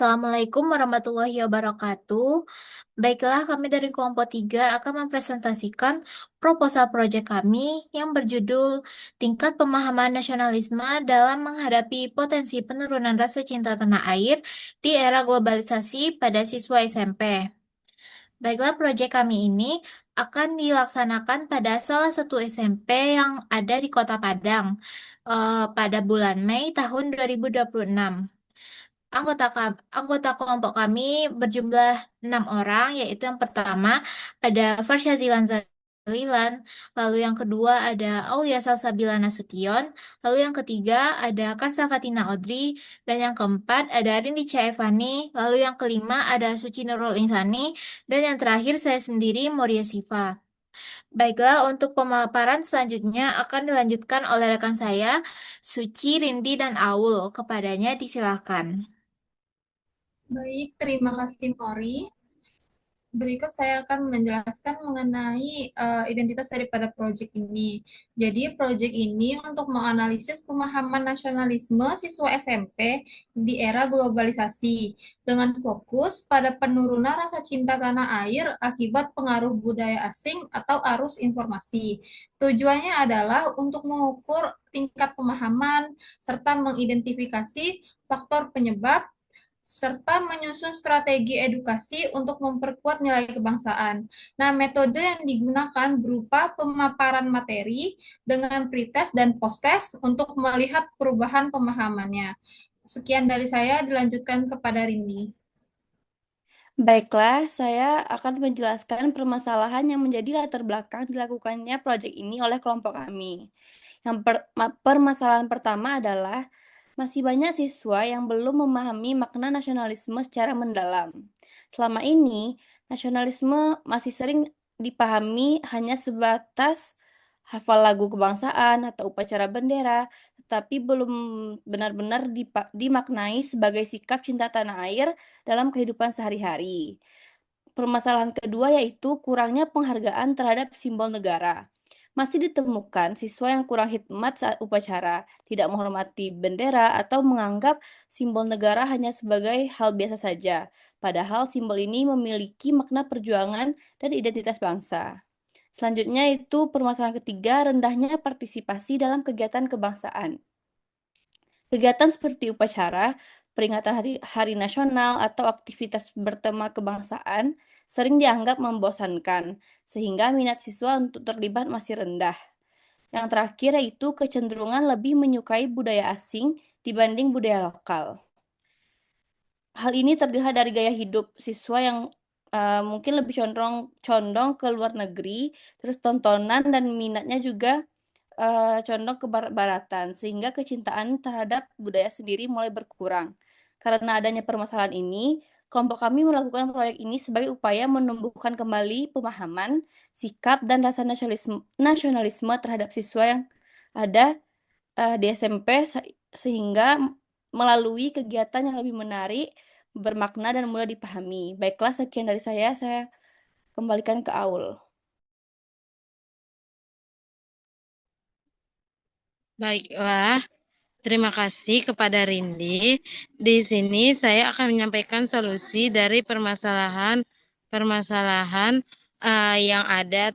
Assalamualaikum warahmatullahi wabarakatuh. Baiklah, kami dari kelompok 3 akan mempresentasikan proposal proyek kami yang berjudul Tingkat Pemahaman Nasionalisme dalam Menghadapi Potensi Penurunan Rasa Cinta Tanah Air di Era Globalisasi pada Siswa SMP. Baiklah, proyek kami ini akan dilaksanakan pada salah satu SMP yang ada di Kota Padang pada bulan Mei tahun 2026. Anggota kelompok kami berjumlah 6 orang, yaitu yang pertama ada Farsyazilan Zalilan, lalu yang kedua ada Aulia Salsabila Nasution, lalu yang ketiga ada Kansa Fatina Odri, dan yang keempat ada Rindi Caevani, lalu yang kelima ada Suci Nurul Insani, dan yang terakhir saya sendiri Moria Siva. Baiklah, untuk pemaparan selanjutnya akan dilanjutkan oleh rekan saya, Suci, Rindi, dan Aul. Kepadanya disilahkan. Baik, terima kasih Mori. Berikut saya akan menjelaskan mengenai identitas daripada proyek ini. Jadi, proyek ini untuk menganalisis pemahaman nasionalisme siswa SMP di era globalisasi dengan fokus pada penurunan rasa cinta tanah air akibat pengaruh budaya asing atau arus informasi. Tujuannya adalah untuk mengukur tingkat pemahaman serta mengidentifikasi faktor penyebab serta menyusun strategi edukasi untuk memperkuat nilai kebangsaan. Nah, metode yang digunakan berupa pemaparan materi dengan pretest dan posttest untuk melihat perubahan pemahamannya. Sekian dari saya, dilanjutkan kepada Rindi. Baiklah, saya akan menjelaskan permasalahan yang menjadi latar belakang dilakukannya proyek ini oleh kelompok kami. Permasalahan pertama adalah masih banyak siswa yang belum memahami makna nasionalisme secara mendalam. Selama ini, nasionalisme masih sering dipahami hanya sebatas hafal lagu kebangsaan atau upacara bendera, tetapi belum benar-benar dimaknai sebagai sikap cinta tanah air dalam kehidupan sehari-hari. Permasalahan kedua yaitu kurangnya penghargaan terhadap simbol negara. Masih ditemukan siswa yang kurang khidmat saat upacara, tidak menghormati bendera, atau menganggap simbol negara hanya sebagai hal biasa saja, padahal simbol ini memiliki makna perjuangan dan identitas bangsa. Selanjutnya itu permasalahan ketiga, rendahnya partisipasi dalam kegiatan kebangsaan. Kegiatan seperti upacara, peringatan hari nasional, atau aktivitas bertema kebangsaan sering dianggap membosankan, sehingga minat siswa untuk terlibat masih rendah. Yang terakhir yaitu kecenderungan lebih menyukai budaya asing dibanding budaya lokal. Hal ini terlihat dari gaya hidup siswa yang mungkin lebih condong ke luar negeri, terus tontonan dan minatnya juga condong ke barat-baratan, sehingga kecintaan terhadap budaya sendiri mulai berkurang. Karena adanya permasalahan ini, kelompok kami melakukan proyek ini sebagai upaya menumbuhkan kembali pemahaman, sikap, dan rasa nasionalisme terhadap siswa yang ada di SMP, sehingga melalui kegiatan yang lebih menarik, bermakna, dan mudah dipahami. Baiklah, sekian dari saya kembalikan ke Aul. Baiklah, terima kasih kepada Rindi. Di sini saya akan menyampaikan solusi dari permasalahan yang ada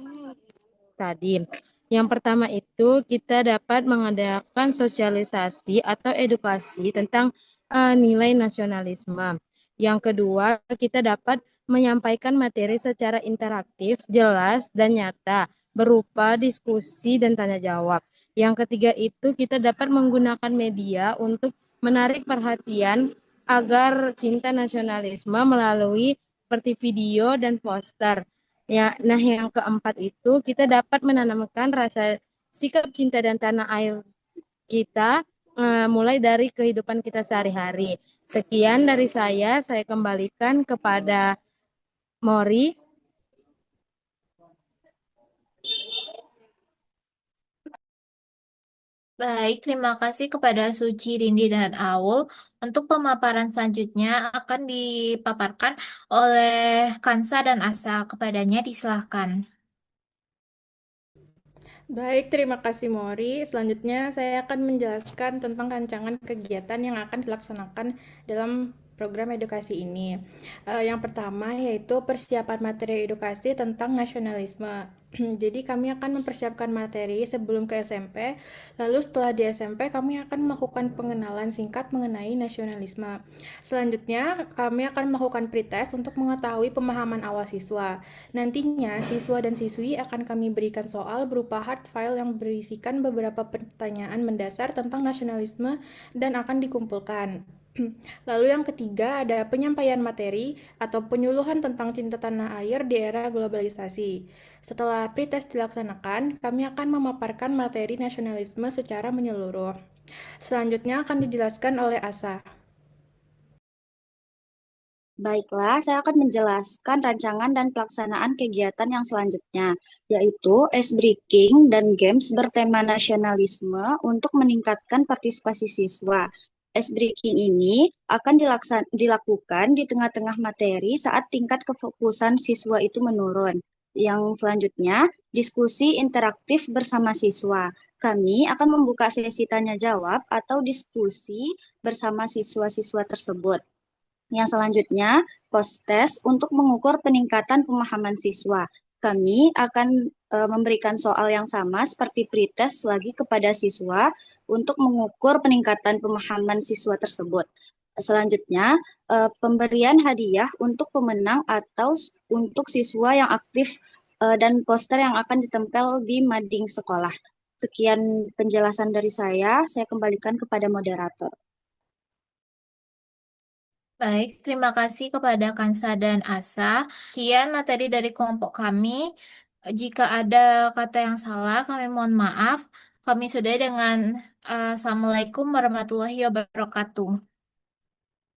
tadi. Yang pertama itu kita dapat mengadakan sosialisasi atau edukasi tentang nilai nasionalisme. Yang kedua, kita dapat menyampaikan materi secara interaktif, jelas, dan nyata, berupa diskusi dan tanya jawab. Yang ketiga itu kita dapat menggunakan media untuk menarik perhatian agar cinta nasionalisme melalui seperti video dan poster. Ya, nah yang keempat itu kita dapat menanamkan rasa sikap cinta dan tanah air kita mulai dari kehidupan kita sehari-hari. Sekian dari saya kembalikan kepada Mori. Baik, terima kasih kepada Suci, Rindi, dan Aul. Untuk pemaparan selanjutnya akan dipaparkan oleh Kansa dan Asa. Kepadanya disilahkan. Baik, terima kasih Mori. Selanjutnya saya akan menjelaskan tentang rancangan kegiatan yang akan dilaksanakan dalam program edukasi ini. Yang pertama yaitu persiapan materi edukasi tentang nasionalisme. Jadi kami akan mempersiapkan materi sebelum ke SMP, lalu setelah di SMP kami akan melakukan pengenalan singkat mengenai nasionalisme. Selanjutnya, kami akan melakukan pretest untuk mengetahui pemahaman awal siswa. Nantinya, siswa dan siswi akan kami berikan soal berupa hard file yang berisikan beberapa pertanyaan mendasar tentang nasionalisme dan akan dikumpulkan. Lalu yang ketiga ada penyampaian materi atau penyuluhan tentang cinta tanah air di era globalisasi. Setelah pretest dilaksanakan, kami akan memaparkan materi nasionalisme secara menyeluruh. Selanjutnya akan dijelaskan oleh Asa. Baiklah, saya akan menjelaskan rancangan dan pelaksanaan kegiatan yang selanjutnya, yaitu ice breaking dan games bertema nasionalisme untuk meningkatkan partisipasi siswa. Ice breaking ini akan dilakukan di tengah-tengah materi saat tingkat kefokusan siswa itu menurun. Yang selanjutnya, diskusi interaktif bersama siswa. Kami akan membuka sesi tanya jawab atau diskusi bersama siswa-siswa tersebut. Yang selanjutnya, post-test untuk mengukur peningkatan pemahaman siswa. Kami akan memberikan soal yang sama seperti pretest lagi kepada siswa untuk mengukur peningkatan pemahaman siswa tersebut. Selanjutnya, pemberian hadiah untuk pemenang atau untuk siswa yang aktif dan poster yang akan ditempel di mading sekolah. Sekian penjelasan dari saya kembalikan kepada moderator. Baik, terima kasih kepada Kansa dan Asa. Sekian materi dari kelompok kami. Jika ada kata yang salah, kami mohon maaf. Kami sudah dengan Assalamualaikum warahmatullahi wabarakatuh.